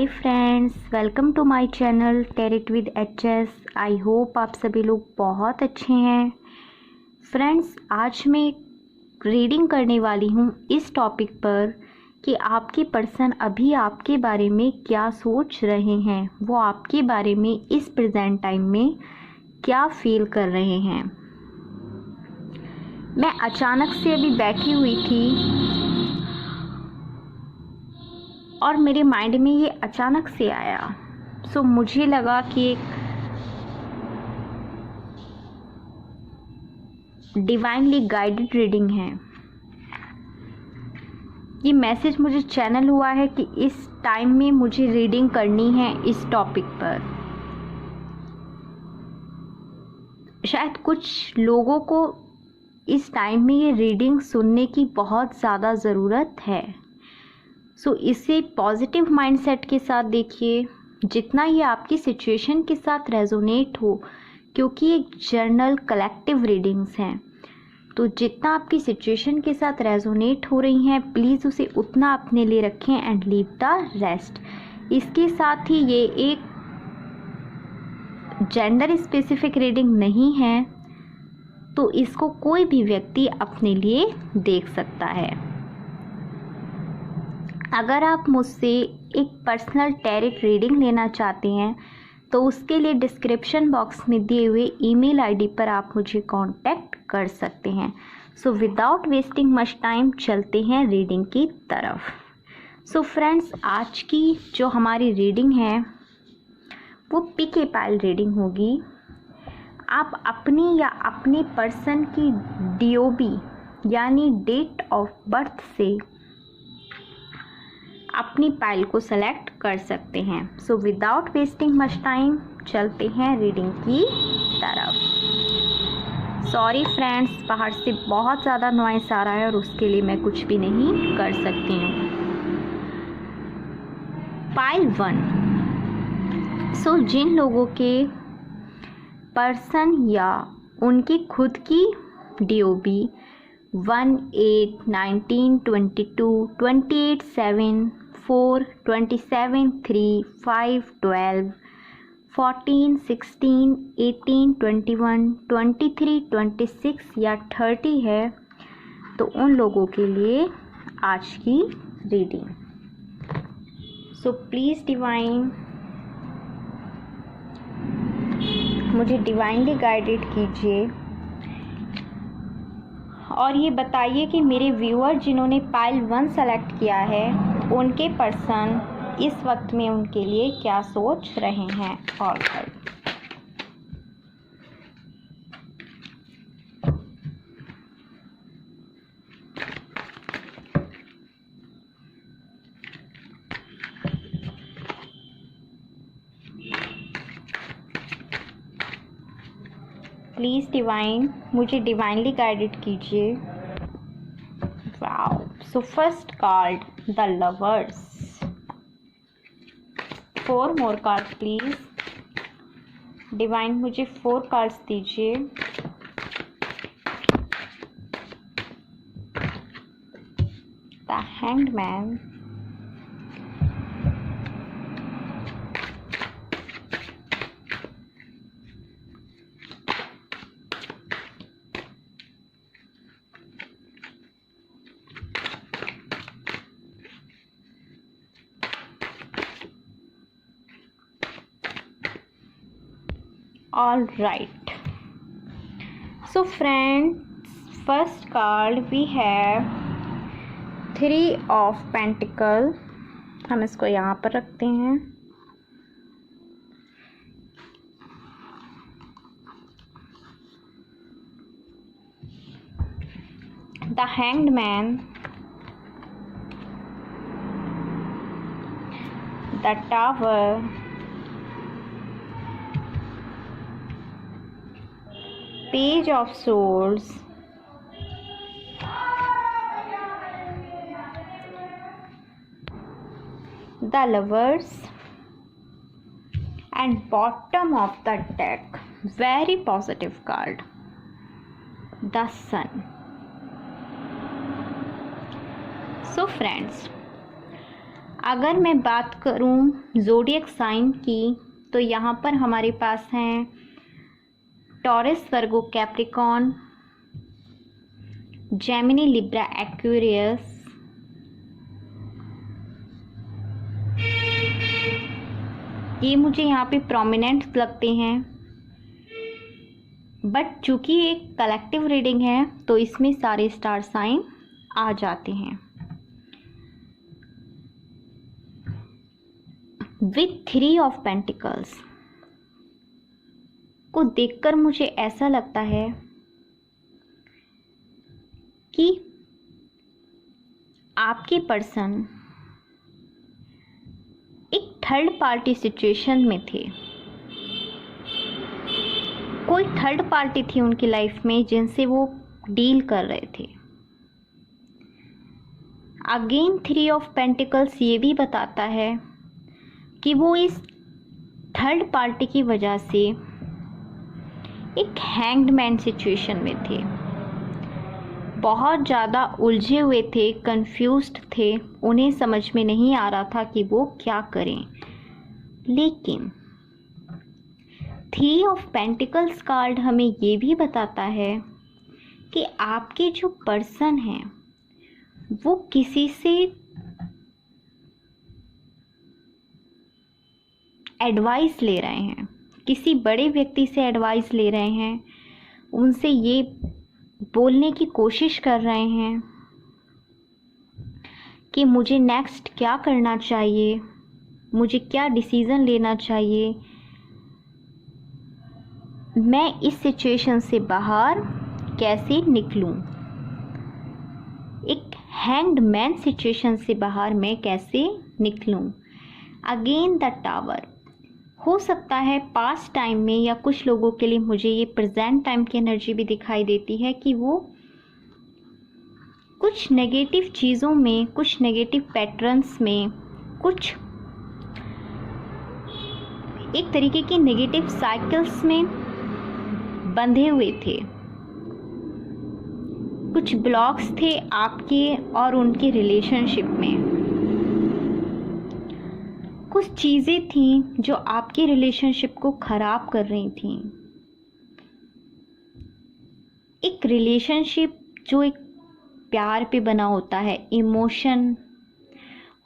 Hi friends, welcome to my channel टेरिट with HS. I hope आप सभी लोग बहुत अच्छे हैं। फ्रेंड्स, आज मैं रीडिंग करने वाली हूँ इस टॉपिक पर कि आपके पर्सन अभी आपके बारे में क्या सोच रहे हैं, वो आपके बारे में इस प्रेजेंट टाइम में क्या फील कर रहे हैं। मैं अचानक से अभी बैठी हुई थी और मेरे माइंड में ये अचानक से आया। सो मुझे लगा कि एक डिवाइनली गाइडेड रीडिंग है। ये मैसेज मुझे चैनल हुआ है कि इस टाइम में मुझे रीडिंग करनी है इस टॉपिक पर। शायद कुछ लोगों को इस टाइम में ये रीडिंग सुनने की बहुत ज़्यादा ज़रूरत है। सो इसे पॉजिटिव माइंडसेट के साथ देखिए, जितना ये आपकी सिचुएशन के साथ रेजोनेट हो, क्योंकि एक जर्नल कलेक्टिव रीडिंग्स हैं। तो जितना आपकी सिचुएशन के साथ रेजोनेट हो रही हैं, प्लीज़ उसे उतना अपने लिए रखें एंड लीव द रेस्ट। इसके साथ ही ये एक जेंडर स्पेसिफिक रीडिंग नहीं है, तो इसको कोई भी व्यक्ति अपने लिए देख सकता है। अगर आप मुझसे एक पर्सनल टैरेट रीडिंग लेना चाहते हैं तो उसके लिए डिस्क्रिप्शन बॉक्स में दिए हुए ईमेल आईडी पर आप मुझे कांटेक्ट कर सकते हैं। So without wasting much time चलते हैं रीडिंग की तरफ। सो फ्रेंड्स, आज की जो हमारी रीडिंग है वो पिक ए पाइल रीडिंग होगी। आप अपनी या अपने पर्सन की DOB यानी डेट ऑफ बर्थ से अपनी पाइल को सेलेक्ट कर सकते हैं। So without wasting much time चलते हैं रीडिंग की तरफ। सॉरी फ्रेंड्स, बाहर से बहुत ज़्यादा नॉइस आ रहा है और उसके लिए मैं कुछ भी नहीं कर सकती हूँ। पाइल 1। सो जिन लोगों के पर्सन या उनकी खुद की DOB 1, 8, 19, 22, 28, 7, 4, 27, 3, 5, 12, 14, 16, 18, 21, 23, 26 या 30 है, तो उन लोगों के लिए आज की रीडिंग। सो प्लीज़ डिवाइन, मुझे डिवाइनली गाइडेड कीजिए और ये बताइए कि मेरे व्यूअर जिन्होंने पाइल 1 सेलेक्ट किया है, उनके पर्सन इस वक्त में उनके लिए क्या सोच रहे हैं। ऑलराइट, प्लीज़ डिवाइन, मुझे डिवाइनली गाइडेड कीजिए। Wow, so first card the lovers. 4 more card please. Divine, मुझे 4 कार्ड्स दीजिए। The hanged man, all right. So friends, first card we have 3 of Pentacle। हम इसको यहाँ पर रखते हैं। The Hanged Man, the Tower, Page of Swords, the Lovers, and bottom of the deck, very positive card, the Sun। So friends, अगर मैं बात करूं ज़ोडिएक साइन की, तो यहाँ पर हमारे पास हैं टॉरस, वर्गो, कैप्रिकॉर्न, जेमिनी, लिब्रा, एक्वेरियस, ये मुझे यहाँ पे प्रोमिनेंट लगते हैं। बट चूंकि एक कलेक्टिव रीडिंग है तो इसमें सारे स्टार साइन आ जाते हैं। विथ 3 ऑफ पेंटिकल्स को देखकर मुझे ऐसा लगता है कि आपके पर्सन एक थर्ड पार्टी सिचुएशन में थे। कोई थर्ड पार्टी थी उनकी लाइफ में जिनसे वो डील कर रहे थे। अगेन 3 ऑफ पेंटिकल्स ये भी बताता है कि वो इस थर्ड पार्टी की वजह से एक हैंग्ड मैन सिचुएशन में थे, बहुत ज़्यादा उलझे हुए थे, कंफ्यूज्ड थे, उन्हें समझ में नहीं आ रहा था कि वो क्या करें। लेकिन 3 ऑफ पेंटिकल्स कार्ड हमें ये भी बताता है कि आपके जो पर्सन हैं वो किसी से एडवाइस ले रहे हैं, किसी बड़े व्यक्ति से एडवाइस ले रहे हैं, उनसे ये बोलने की कोशिश कर रहे हैं कि मुझे नेक्स्ट क्या करना चाहिए, मुझे क्या डिसीज़न लेना चाहिए, मैं इस सिचुएशन से बाहर कैसे निकलूं, एक हैंग्ड मैन सिचुएशन से बाहर मैं कैसे निकलूं। अगेन द टावर, हो सकता है पास्ट टाइम में या कुछ लोगों के लिए मुझे ये प्रेजेंट टाइम की एनर्जी भी दिखाई देती है कि वो कुछ नेगेटिव चीज़ों में, कुछ नेगेटिव पैटर्न्स में, कुछ एक तरीके की नेगेटिव साइकिल्स में बंधे हुए थे। कुछ ब्लॉक्स थे आपके और उनके रिलेशनशिप में, कुछ चीज़ें थीं जो आपके रिलेशनशिप को ख़राब कर रही थीं। एक रिलेशनशिप जो एक प्यार पे बना होता है, इमोशन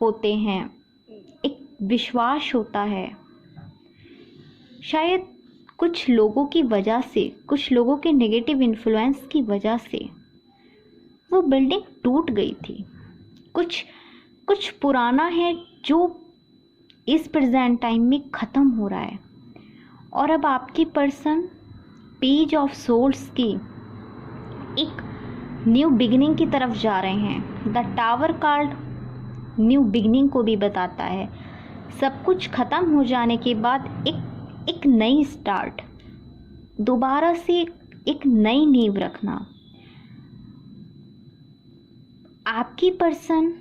होते हैं, एक विश्वास होता है, शायद कुछ लोगों की वजह से, कुछ लोगों के नेगेटिव इन्फ्लुएंस की वजह से वो बिल्डिंग टूट गई थी। कुछ पुराना है जो इस प्रेजेंट टाइम में ख़त्म हो रहा है और अब आपकी पर्सन पेज ऑफ सोल्स की एक न्यू बिगिनिंग की तरफ जा रहे हैं। The tower card new beginning को भी बताता है। सब कुछ ख़त्म हो जाने के बाद एक नई स्टार्ट, दोबारा से एक नई नींव रखना। आपकी पर्सन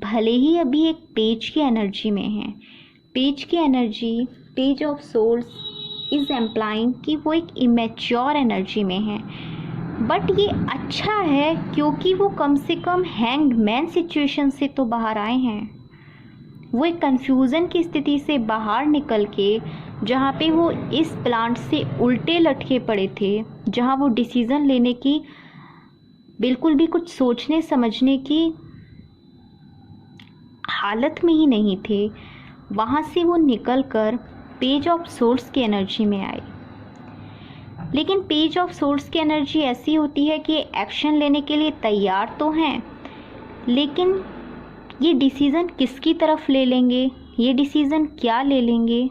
भले ही अभी एक पेज की एनर्जी में है, पेज की energy, page of souls is employing कि वो एक इमेच्योर एनर्जी में है, बट ये अच्छा है क्योंकि वो कम से कम हैंग्ड मैन सिचुएशन से तो बाहर आए हैं। वो एक कन्फ्यूज़न की स्थिति से बाहर निकल के, जहाँ पे वो इस प्लांट से उल्टे लटके पड़े थे, जहाँ वो डिसीज़न लेने की, बिल्कुल भी कुछ सोचने समझने की हालत में ही नहीं थे, वहाँ से वो निकल कर पेज ऑफ सोर्स की एनर्जी में आए। लेकिन पेज ऑफ सोर्स की एनर्जी ऐसी होती है कि एक्शन लेने के लिए तैयार तो हैं, लेकिन ये डिसीज़न किसकी तरफ ले लेंगे, ये डिसीज़न क्या ले लेंगे,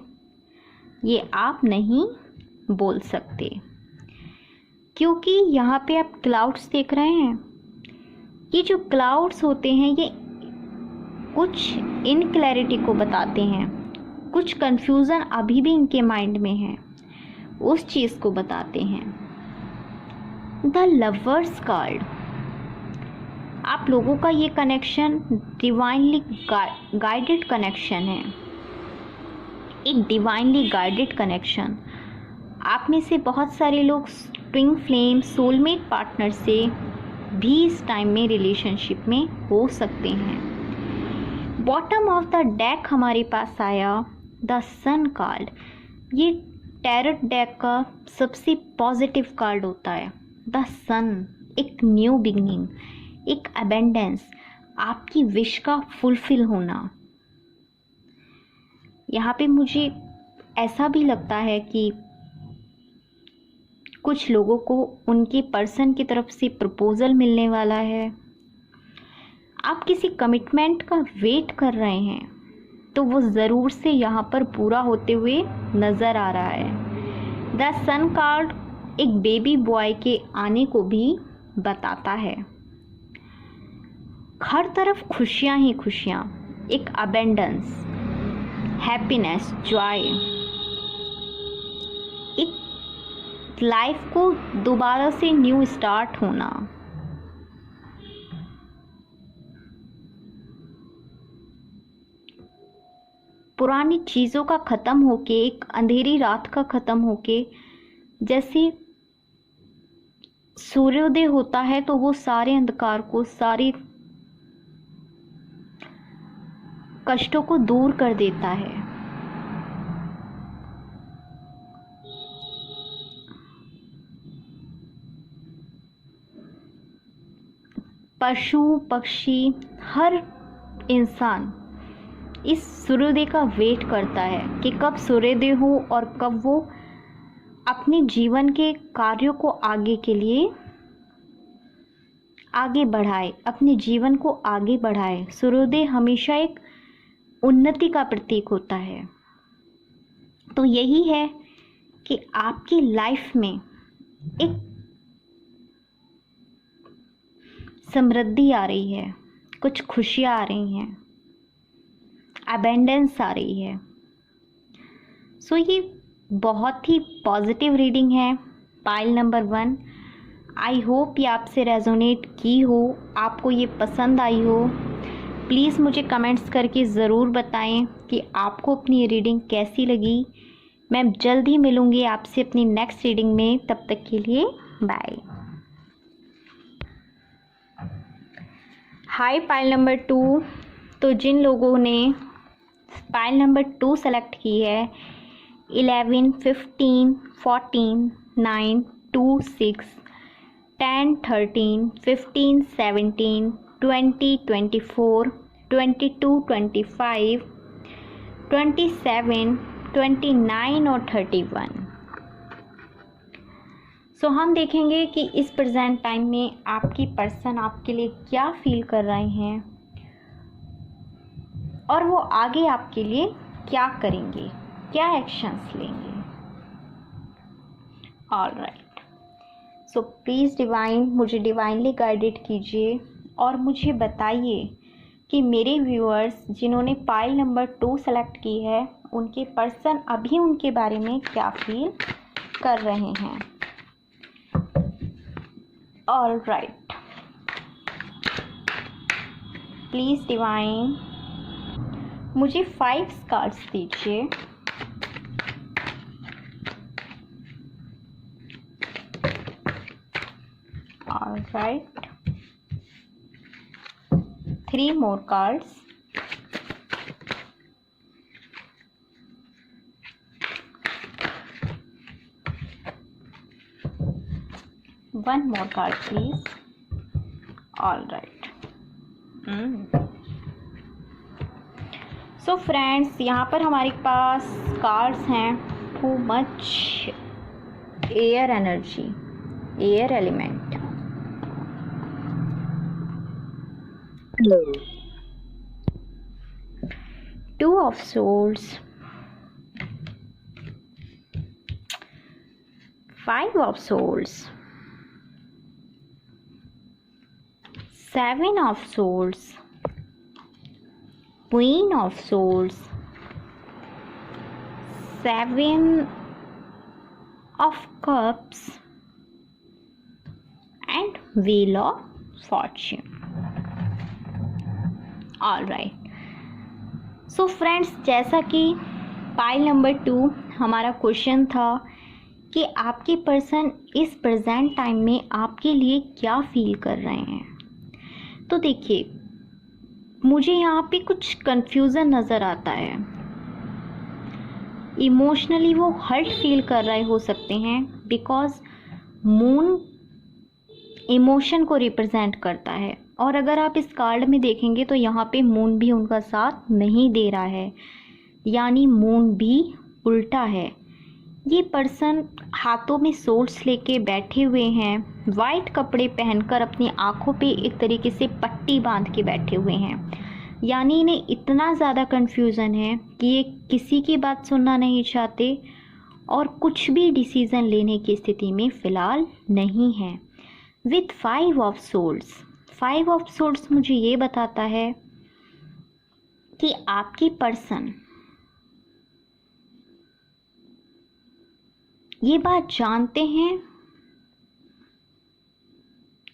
ये आप नहीं बोल सकते, क्योंकि यहाँ पे आप क्लाउड्स देख रहे हैं। ये जो क्लाउड्स होते हैं ये कुछ इनक्लैरिटी को बताते हैं, कुछ कन्फ्यूज़न अभी भी इनके माइंड में है, उस चीज़ को बताते हैं। द लवर्स कार्ड, आप लोगों का ये कनेक्शन डिवाइनली गाइडेड कनेक्शन है, एक डिवाइनली गाइडेड कनेक्शन। आप में से बहुत सारे लोग ट्विन फ्लेम सोलमेट पार्टनर से भी इस टाइम में रिलेशनशिप में हो सकते हैं, बॉटम ऑफ द डेक हमारे पास आया द सन कार्ड। ये टैरोट डेक का सबसे पॉजिटिव कार्ड होता है। द सन, एक न्यू बिगनिंग, एक अबेंडेंस, आपकी विश का फुलफिल होना। यहाँ पे मुझे ऐसा भी लगता है कि कुछ लोगों को उनके पर्सन की तरफ से प्रपोजल मिलने वाला है। आप किसी कमिटमेंट का वेट कर रहे हैं तो वो ज़रूर से यहाँ पर पूरा होते हुए नज़र आ रहा है। द सन कार्ड एक बेबी बॉय के आने को भी बताता है। हर तरफ खुशियाँ ही खुशियाँ, एक अबेंडेंस, हैप्पीनेस, जॉय, एक लाइफ को दोबारा से न्यू स्टार्ट होना। पुरानी चीज़ों का ख़त्म होके, एक अंधेरी रात का ख़त्म होके, जैसे सूर्योदय होता है तो वो सारे अंधकार को, सारे कष्टों को दूर कर देता है। पशु पक्षी, हर इंसान इस सूर्योदय का वेट करता है कि कब सूर्योदय हो और कब वो अपने जीवन के कार्यों को आगे के लिए आगे बढ़ाए, अपने जीवन को आगे बढ़ाए। सूर्योदय हमेशा एक उन्नति का प्रतीक होता है। तो यही है कि आपकी लाइफ में एक समृद्धि आ रही है, कुछ खुशियाँ आ रही हैं, अबेंडेंस आ रही है। सो ये बहुत ही पॉजिटिव रीडिंग है, पाइल नंबर 1। आई होप ये आपसे रेजोनेट की हो, आपको ये पसंद आई हो। प्लीज़ मुझे कमेंट्स करके ज़रूर बताएं कि आपको अपनी ये रीडिंग कैसी लगी। मैं जल्द ही मिलूँगी आपसे अपनी नेक्स्ट रीडिंग में, तब तक के लिए बाय। हाय पाइल नंबर 2। तो जिन लोगों ने पाइल नंबर 2 सेलेक्ट की है, 11, 15, 14, 9, 2, 6, 10, 13, 15, 17, 20, 24, 22, 25, 27, 29 और 31। सो हम देखेंगे कि इस प्रेजेंट टाइम में आपकी पर्सन आपके लिए क्या फील कर रहे हैं और वो आगे आपके लिए क्या करेंगे, क्या एक्शंस लेंगे। ऑलराइट, सो प्लीज़ डिवाइन मुझे डिवाइनली गाइडेड कीजिए और मुझे बताइए कि मेरे व्यूअर्स जिन्होंने पाइल नंबर 2 सेलेक्ट की है, उनके पर्सन अभी उनके बारे में क्या फील कर रहे हैं। ऑलराइट, प्लीज़ डिवाइन मुझे 5 कार्ड्स दीजिए। Alright, 3 more cards। One more card please। Alright। So friends, यहाँ पर हमारे पास कार्ड्स हैं too much air energy, air element. Two of Swords, 5 of Swords, 7 of Swords, Queen of Swords, 7 of Cups and Wheel of Fortune। Alright, so friends, जैसा कि pile number 2 हमारा question था कि आपके पर्सन इस प्रेजेंट टाइम में आपके लिए क्या फील कर रहे हैं। तो देखिए, मुझे यहाँ पे कुछ कंफ्यूजन नज़र आता है। इमोशनली वो हर्ट फील कर रहे हो सकते हैं, बिकॉज मून इमोशन को रिप्रेजेंट करता है। और अगर आप इस कार्ड में देखेंगे तो यहाँ पे मून भी उनका साथ नहीं दे रहा है, यानी मून भी उल्टा है। ये पर्सन हाथों में सोर्ड्स लेके बैठे हुए हैं, वाइट कपड़े पहनकर अपनी आंखों पे एक तरीके से पट्टी बांध के बैठे हुए हैं। यानी इन्हें इतना ज़्यादा कन्फ्यूज़न है कि ये किसी की बात सुनना नहीं चाहते और कुछ भी डिसीज़न लेने की स्थिति में फ़िलहाल नहीं है। विथ 5 ऑफ सोर्ड्स मुझे ये बताता है कि आपकी पर्सन ये बात जानते हैं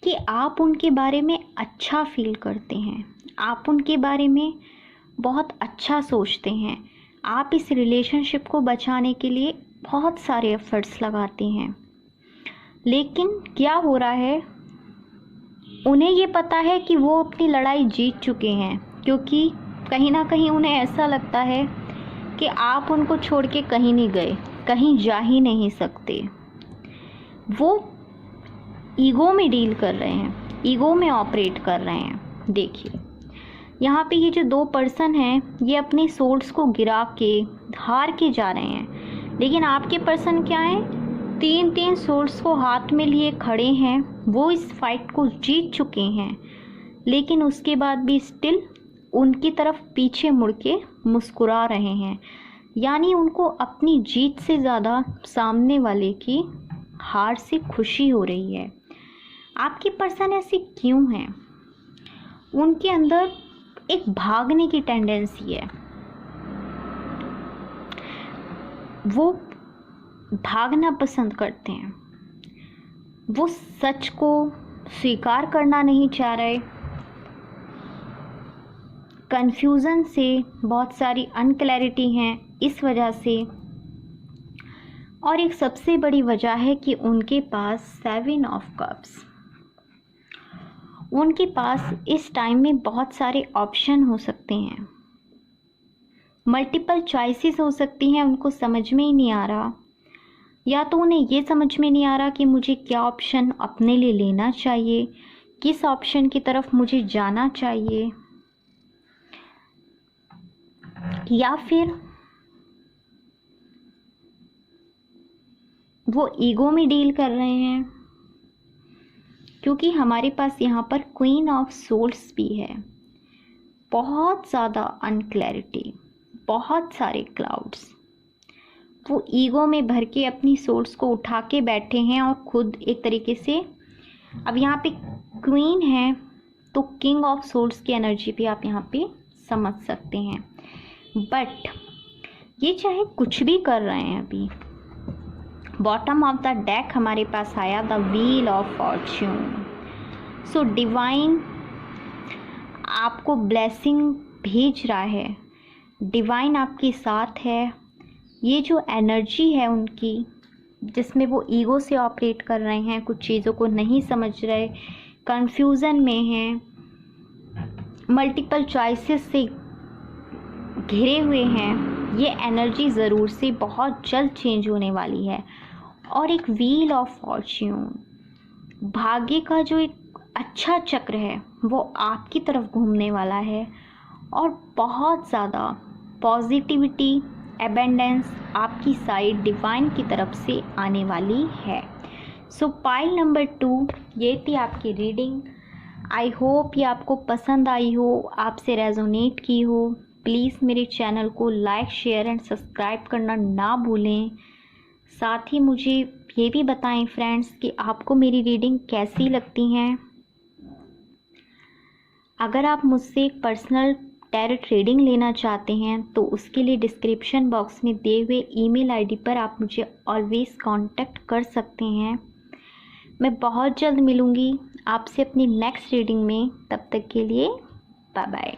कि आप उनके बारे में अच्छा फील करते हैं, आप उनके बारे में बहुत अच्छा सोचते हैं, आप इस रिलेशनशिप को बचाने के लिए बहुत सारे एफर्ट्स लगाते हैं। लेकिन क्या हो रहा है, उन्हें ये पता है कि वो अपनी लड़ाई जीत चुके हैं, क्योंकि कहीं ना कहीं उन्हें ऐसा लगता है कि आप उनको छोड़ के कहीं नहीं गए, कहीं जा ही नहीं सकते। वो ईगो में डील कर रहे हैं, ईगो में ऑपरेट कर रहे हैं। देखिए यहाँ पे ये जो 2 पर्सन हैं, ये अपने सोर्ड्स को गिरा के हार के जा रहे हैं, लेकिन आपके पर्सन क्या हैं, 3 सोर्ड्स को हाथ में लिए खड़े हैं। वो इस फाइट को जीत चुके हैं, लेकिन उसके बाद भी स्टिल उनकी तरफ पीछे मुड़ के मुस्कुरा रहे हैं। यानी उनको अपनी जीत से ज़्यादा सामने वाले की हार से खुशी हो रही है। आपके पर्सन ऐसे क्यों हैं? उनके अंदर एक भागने की टेंडेंसी है, वो भागना पसंद करते हैं, वो सच को स्वीकार करना नहीं चाह रहे। कन्फ्यूज़न से बहुत सारी अनक्लैरिटी हैं इस वजह से, और एक सबसे बड़ी वजह है कि उनके पास 7 ऑफ कप्स, उनके पास इस टाइम में बहुत सारे ऑप्शन हो सकते हैं, मल्टीपल चॉइसेस हो सकती हैं। उनको समझ में ही नहीं आ रहा, या तो उन्हें ये समझ में नहीं आ रहा कि मुझे क्या ऑप्शन अपने लिए लेना चाहिए, किस ऑप्शन की तरफ मुझे जाना चाहिए, या फिर वो ईगो में डील कर रहे हैं। क्योंकि हमारे पास यहाँ पर क्वीन ऑफ सोर्ड्स भी है, बहुत ज़्यादा अनक्लैरिटी, बहुत सारे क्लाउड्स। वो ईगो में भर के अपनी सोर्ड्स को उठा के बैठे हैं और खुद एक तरीके से, अब यहाँ पे क्वीन है तो किंग ऑफ सोर्ड्स की एनर्जी भी आप यहाँ पे समझ सकते हैं। बट ये चाहे कुछ भी कर रहे हैं, अभी बॉटम ऑफ द डेक हमारे पास आया the wheel of Fortune. So divine आपको ब्लेसिंग भेज रहा है, डिवाइन आपके साथ है। ये जो एनर्जी है उनकी, जिसमें वो ईगो से ऑपरेट कर रहे हैं, कुछ चीज़ों को नहीं समझ रहे, कंफ्यूजन में हैं, मल्टीपल चॉइसेस से घिरे हुए हैं, ये एनर्जी ज़रूर से बहुत जल्द चेंज होने वाली है। और एक व्हील ऑफ फॉर्च्यून, भाग्य का जो एक अच्छा चक्र है वो आपकी तरफ घूमने वाला है, और बहुत ज़्यादा पॉजिटिविटी, एबेंडेंस आपकी साइड डिवाइन की तरफ से आने वाली है। सो पाइल नंबर 2 ये थी आपकी रीडिंग। आई होप ये आपको पसंद आई हो, आपसे रेजोनेट की हो। प्लीज़ मेरे चैनल को लाइक, शेयर एंड सब्सक्राइब करना ना भूलें। साथ ही मुझे ये भी बताएं फ्रेंड्स कि आपको मेरी रीडिंग कैसी लगती हैं। अगर आप मुझसे एक पर्सनल टैरोट रीडिंग लेना चाहते हैं तो उसके लिए डिस्क्रिप्शन बॉक्स में दिए हुए ईमेल आईडी पर आप मुझे ऑलवेज़ कांटेक्ट कर सकते हैं। मैं बहुत जल्द मिलूँगी आपसे अपनी नेक्स्ट रीडिंग में। तब तक के लिए बाय बाय।